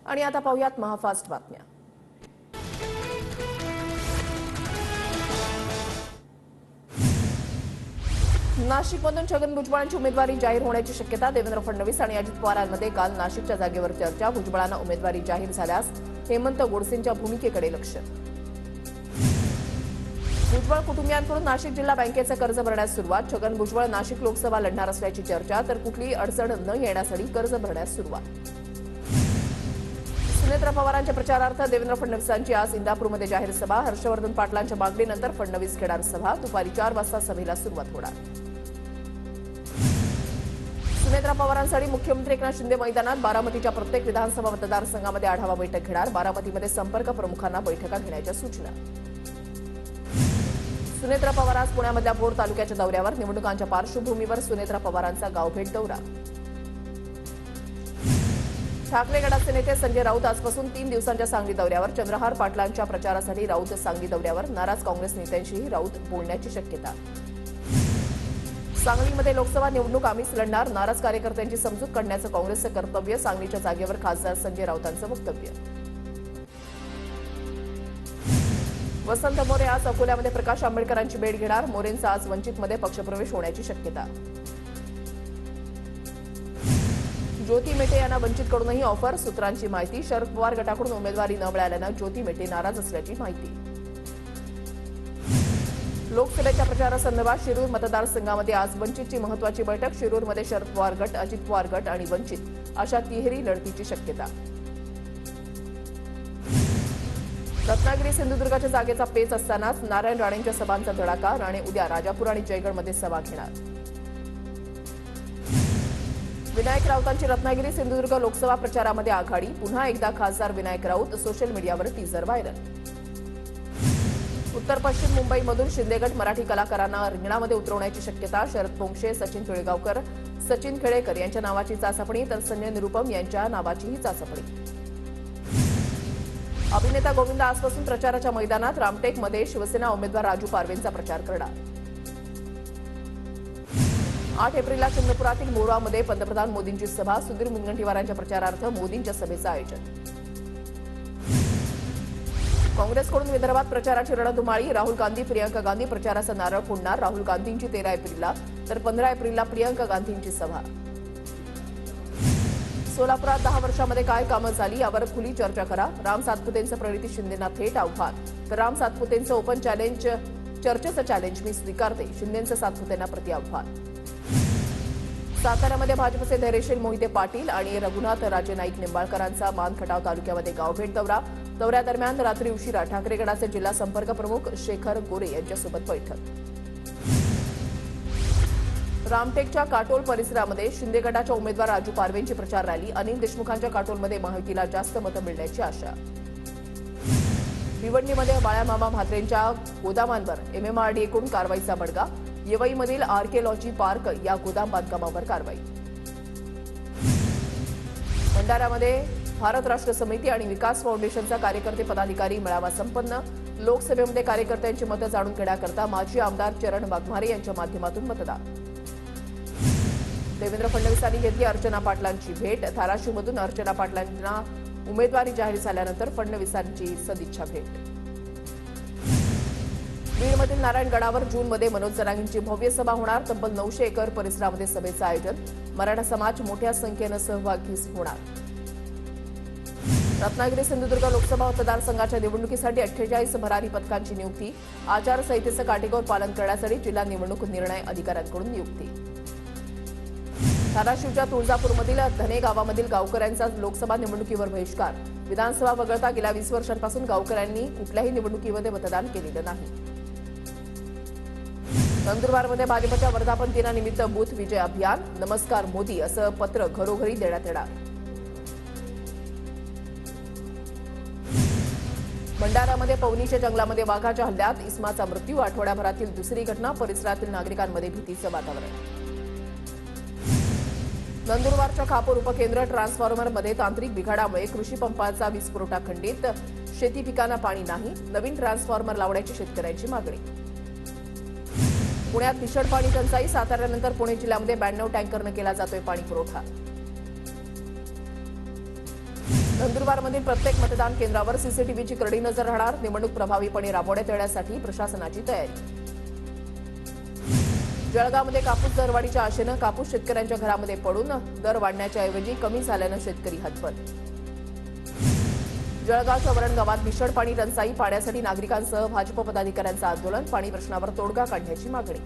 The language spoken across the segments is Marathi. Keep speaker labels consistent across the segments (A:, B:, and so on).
A: आणि आता पाहूयात महाफास्ट बातम्या। नाशिकमधून छगन भुजबळांची उमेदवारी जाहीर होण्याची शक्यता। देवेंद्र फडणवीस आणि अजित पवारांमध्ये काल नाशिकच्या जागेवर चर्चा। भुजबळांना उमेदवारी जाहीर झाल्यास हेमंत गोडसेंच्या भूमिकेकडे लक्ष। भुजबळ कुटुंबियांकडून नाशिक जिल्हा बँकेचं कर्ज भरण्यास सुरुवात। छगन भुजबळ नाशिक लोकसभा लढणार असल्याची चर्चा, तर कुठलीही अडचण न येण्यासाठी कर्ज भरण्यास सुरुवात। सुनेत्रा पवारांच्या प्रचारार्थ देवेंद्र फडणवीसांची आज इंदापूरमध्ये जाहीर सभा। हर्षवर्धन पाटलांच्या मागणीनंतर फडणवीस घेणार सभा। दुपारी 4 वाजता सभेला सुरुवात होणार। सुनेत्रा पवारांसाठी मुख्यमंत्री एकनाथ शिंदे मैदानात। बारामतीच्या प्रत्येक विधानसभा मतदारसंघामध्ये आढावा बैठक घेणार। बारामतीमध्ये संपर्क प्रमुखांना बैठका घेण्याच्या सूचना। सुनेत्रा पवार आज पुण्यामधल्या भोर तालुक्याच्या दौऱ्यावर। निवडणुकांच्या पार्श्वभूमीवर सुनेत्रा पवारांचा गावभेट दौरा। ठाकरे गटाचे नेते संजय राऊत आजपासून 3 दिवसांच्या सांगली दौऱ्यावर। चंद्रहार पाटलांच्या प्रचारासाठी राऊत सांगली दौऱ्यावर। नाराज काँग्रेस नेत्यांशीही राऊत बोलण्याची शक्यता। सांगलीमध्ये लोकसभा निवडणूक आम्हीच लढणार। नाराज कार्यकर्त्यांची समजूत काढण्याचं काँग्रेसचं कर्तव्य। सांगलीच्या जागेवर खासदार संजय राऊतांचं वक्तव्य। वसंत मोरे आज अकोल्यामध्ये प्रकाश आंबेडकरांची भेट घेणार। मोरेंचा आज वंचितमध्ये पक्षप्रवेश होण्याची शक्यता। ज्योती मेटे यांना वंचितकडूनही ऑफर। सूत्रांची माहिती, शरद पवार गटाकडून उमेदवारी न मिळाल्यानं ज्योती मेटे नाराज असल्याची माहिती। लोकसभेच्या प्रचारासंदर्भात शिरूर मतदारसंघामध्ये आज वंचितची महत्त्वाची बैठक। शिरूरमध्ये शरद पवार गट, अजित पवार गट आणि वंचित अशा तिहेरी लढतीची शक्यता। रत्नागिरी सिंधुदुर्गाच्या जागेचा पेच असतानाच नारायण राणेंच्या सभांचा धडाका। राणे उद्या राजापूर आणि जयगडमध्ये सभा घेणार। विनायक राऊतांची रत्नागिरी सिंधुदुर्ग लोकसभा प्रचारामध्ये आघाडी। पुन्हा एकदा खासदार विनायक राऊत। सोशल मीडियावर टीझर व्हायरल। उत्तर पश्चिम मुंबईमधून शिंदेगड मराठी कलाकारांना रिंगणामध्ये उतरवण्याची शक्यता। शरद पोंक्षे, सचिन पिळगावकर, सचिन खेडेकर यांच्या नावाची चाचपणी, तर संजय निरुपम यांच्या नावाचीही चाचपणी। अभिनेता गोविंदा आजपासून प्रचाराच्या मैदानात। रामटेकमध्ये शिवसेना उमेदवार राजू पारवेंचा प्रचार करणार। 8 एप्रिलला चंद्रपुरातील मोरामध्ये पंतप्रधान मोदींची सभा। सुधीर मुनगंटीवारांच्या प्रचारार्थ मोदींच्या सभेचं आयोजन। काँग्रेसकडून विदर्भात प्रचाराची रणधुमाळी। राहुल गांधी, प्रियंका गांधी प्रचाराचा नारळ फोडणार। राहुल गांधींची 13 एप्रिलला तर 15 एप्रिलला प्रियंका गांधींची सभा। सोलापुरात 10 वर्षांमध्ये काय कामं झाली यावर खुली चर्चा करा। राम सातपुतेंचं प्रणिती शिंदेंना थेट आव्हान, तर राम सातपुतेंचं ओपन चॅलेंज, चर्चेचं चॅलेंज मी स्वीकारते, शिंदेंचं सातपुतेंना प्रति आव्हान। साताऱ्यामध्ये भाजपचे धैर्यशील मोहिते पाटील आणि रघुनाथ राजे नाईक निंबाळकरांचा मानखटाव तालुक्यामध्ये गावभेट दौरा। दौऱ्यादरम्यान रात्री उशिरा ठाकरे गटाचे जिल्हा संपर्क प्रमुख शेखर गोरे यांच्यासोबत बैठक। रामटेकच्या काटोल परिसरामध्ये शिंदे गटाच्या उमेदवार राजू पारवेंची प्रचार रॅली। अनिल देशमुखांच्या काटोलमध्ये महायुतीला जास्त मतं मिळण्याची आशा। भिवंडीमध्ये बाळामामा म्हात्रेंच्या गोदामांवर MMRDAकडून कारवाईचा बडगा। येवईमधील आर्किओलॉजी पार्क या गोदाम बांधकामावर कारवाई। भंडाऱ्यामध्ये भारत राष्ट्र समिती आणि विकास फाउंडेशनचा कार्यकर्ते पदाधिकारी मेळावा संपन्न। लोकसभेमध्ये कार्यकर्त्यांची मतं जाणून घेण्याकरता माजी आमदार चरण वाघमारे यांच्या माध्यमातून मतदान। देवेंद्र फडणवीसांनी घेतली अर्चना पाटलांची भेट। धाराशिवमधून अर्चना पाटलांना उमेदवारी जाहीर झाल्यानंतर फडणवीसांची सदिच्छा भेट। बीडमधील नारायणगडावर जूनमध्ये मनोज जरांगेंची भव्य सभा होणार। तब्बल 900 एकर परिसरामध्ये सभेचं आयोजन। मराठा समाज मोठ्या संख्येनं सहभागी होणार। रत्नागिरी सिंधुदुर्ग लोकसभा मतदारसंघाच्या निवडणुकीसाठी 48 भरारी पथकांची नियुक्ती। आचारसंहितेचं काटेकोर पालन करण्यासाठी जिल्हा निवडणूक निर्णय अधिकाऱ्यांकडून नियुक्ती। धाराशिवच्या तुळजापूरमधील धने गावामधील गावकऱ्यांचा लोकसभा निवडणुकीवर बहिष्कार। विधानसभा वगळता गेल्या 20 वर्षांपासून गावकऱ्यांनी कुठल्याही निवडणुकीमध्ये मतदान केलेलं नाही। नंदुरबारमध्ये भाजपच्या वर्धापन दिनानिमित्त बूथ विजय अभियान। नमस्कार मोदी असं पत्र घरोघरी देण्यात येणार। भंडाऱ्यामध्ये पवनीच्या जंगलामध्ये वाघाच्या हल्ल्यात इस्माचा मृत्यू। आठवड्याभरातील दुसरी घटना। परिसरातील नागरिकांमध्ये भीतीचं वातावरण। नंदुरबारच्या खापूर उपकेंद्र ट्रान्सफॉर्मरमध्ये तांत्रिक बिघाडामुळे कृषी पंपाचा वीज पुरवठा खंडित। शेती पिकांना पाणी नाही। नवीन ट्रान्सफॉर्मर लावण्याची शेतकऱ्यांची मागणी। पुण्यात भीषण पाणी टंचाई। साताऱ्यानंतर पुणे जिल्ह्यामध्ये 92 टँकरनं केला जातोय पाणी पुरवठा। नंदुरबारमधील प्रत्येक मतदान केंद्रावर सीसीटीव्हीची करडी नजर राहणार. निवडणूक प्रभावीपणे राबवण्यात येण्यासाठी प्रशासनाची तयारी. जळगावमध्ये कापूस दरवाढीच्या आशेनं कापूस शेतकऱ्यांच्या घरामध्ये पडून दर वाढण्याच्या ऐवजी कमी झाल्यानं शेतकरी हतबल. जळगावच्या वरण गावात भीषण पाणी टंचाई. पाण्यासाठी नागरिकांसह भाजप पदाधिकाऱ्यांचं आंदोलन. पाणी प्रश्नावर तोडगा काढण्याची मागणी.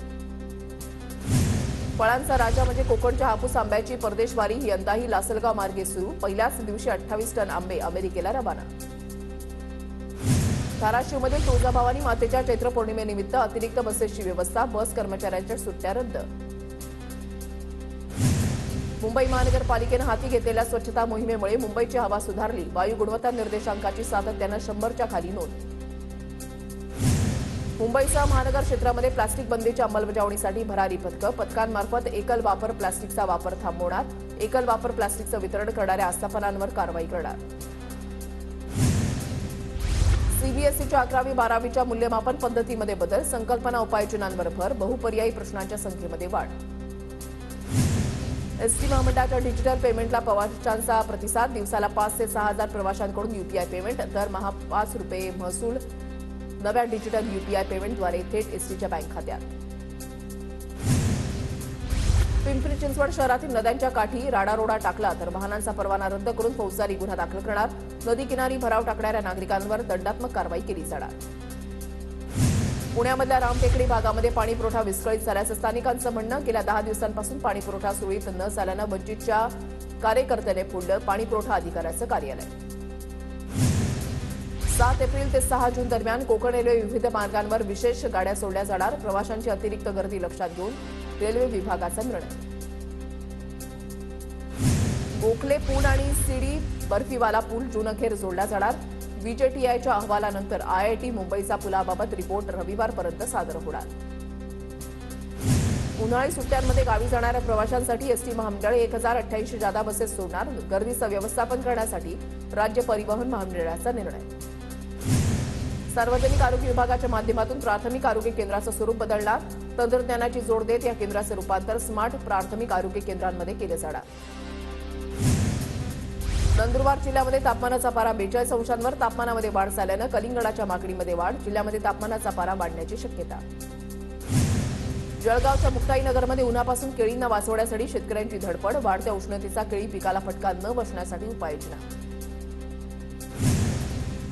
A: फळांचा राजा म्हणजे कोकणच्या हापूस आंब्याची परदेशवारी यंदाही लासलगाव मार्गे सुरू. पहिल्याच दिवशी 28 टन आंबे अमेरिकेला रवाना. धाराशिवमधील तुळजाभवानी मातेच्या चैत्र पौर्णिमेनिमित्त अतिरिक्त बसेसची व्यवस्था. बस कर्मचाऱ्यांच्या सुट्ट्या रद्द. मुंबई महानगरपालिकेनं हाती घेतलेल्या स्वच्छता मोहिमेमुळे मुंबईची हवा सुधारली. वायू गुणवत्ता निर्देशांकाची सातत्यानं 100च्या खाली नोंद. मुंबईसह महानगर क्षेत्रामध्ये प्लास्टिक बंदीच्या अंमलबजावणीसाठी भरारी पथकं. पथकांमार्फत एकल वापर प्लास्टिकचा वापर थांबवणार. एकल वापर प्लास्टिकचं वितरण करणाऱ्या आस्थापनांवर कारवाई करणार. सीबीएसईच्या 11वी-12वीच्या मूल्यमापन पद्धतीमध्ये बदल. संकल्पना उपाययोजनांवर भर. बहुपर्यायी प्रश्नांच्या संख्येमध्ये वाढ. एसटी महामंडळाच्या डिजिटल पेमेंटला प्रवाशांचा प्रतिसाद. दिवसाला 5 ते 6 हजार प्रवाशांकडून यूपीआय पेमेंट. दरमहा ₹5 महसूल नव्या डिजिटल यूपीआय पेमेंटद्वारे थेट एसटीच्या बँक खात्यात. पिंपरी चिंचवड शहरातील नद्यांच्या काठी राडारोडा टाकला तर वाहनांचा परवाना रद्द करून फौजदारी गुन्हा दाखल करणार. नदी किनारी भराव टाकणाऱ्या नागरिकांवर दंडात्मक कारवाई केली जाणार. पुण्यामधल्या रामटेकडी भागामध्ये पाणी पुरवठा विस्कळीत झाल्याचं स्थानिकांचं म्हणणं. गेल्या 10 दिवसांपासून पाणी पुरवठा सुरळीत न झाल्यानं वंचितच्या कार्यकर्त्याने फोडलं पाणी पुरवठा अधिकाऱ्याचं कार्यालय. 7 एप्रिल ते 6 जून दरम्यान कोकण रेल्वे विविध मार्गांवर विशेष गाड्या सोडल्या जाणार. प्रवाशांची अतिरिक्त गर्दी लक्षात घेऊन रेल्वे विभागाचा निर्णय. गोखले पूल आणि सीडी बर्फीवाला पूल जून अखेर जोडला जाणार. व्हीजेटीआयच्या अहवालानंतर आयआयटी मुंबईचा पुलाबाबत रिपोर्ट रविवारपर्यंत सादर होणार. उन्हाळी सुट्ट्यांमध्ये गावी जाणाऱ्या प्रवाशांसाठी एसटी महामंडळ 1088 जादा बसेस सोडणार. गर्दीचं व्यवस्थापन करण्यासाठी राज्य परिवहन महामंडळाचा निर्णय. सार्वजनिक आरोग्य विभागाच्या माध्यमातून प्राथमिक आरोग्य केंद्राचं स्वरूप बदलणार. तंत्रज्ञानाची जोड देत या केंद्राचं रूपांतर स्मार्ट प्राथमिक आरोग्य केंद्रांमध्ये केलं जाणार. नंदुरबार जिल्ह्यामध्ये तापमानाचा पारा 42 अंशांवर. तापमानामध्ये वाढ झाल्यानं कलिंगडाच्या मागणीमध्ये वाढ. जिल्ह्यामध्ये तापमानाचा पारा वाढण्याची शक्यता. जळगावच्या मुक्ताईनगरमध्ये उन्हापासून केळींना वाचवण्यासाठी शेतकऱ्यांची धडपड. वाढत्या उष्णतेचा केळी पिकाला फटका न बसण्यासाठी उपाययोजना.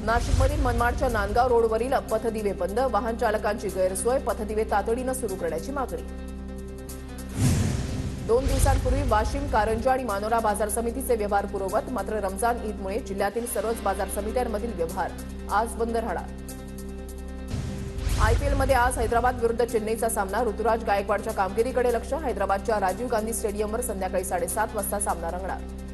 A: नाशिकमधील मनमाडच्या नांदगाव रोडवरील पथदिवे बंद. वाहन चालकांची गैरसोय. पथदिवे तातडीनं सुरू करण्याची मागणी. 2 दिवसांपूर्वी वाशिम, कारंजा आणि मानोरा बाजार समितीचे व्यवहार पूर्ववत. मात्र रमजान ईदमुळे जिल्ह्यातील सर्वच बाजार समित्यांमधील व्यवहार आज बंद राहणार. आयपीएलमध्ये आज हैदराबाद विरुद्ध चेन्नईचा सामना. ऋतुराज गायकवाडच्या कामगिरीकडे लक्ष. हैदराबादच्या राजीव गांधी स्टेडियमवर संध्याकाळी 7:30 वाजता सामना रंगणार.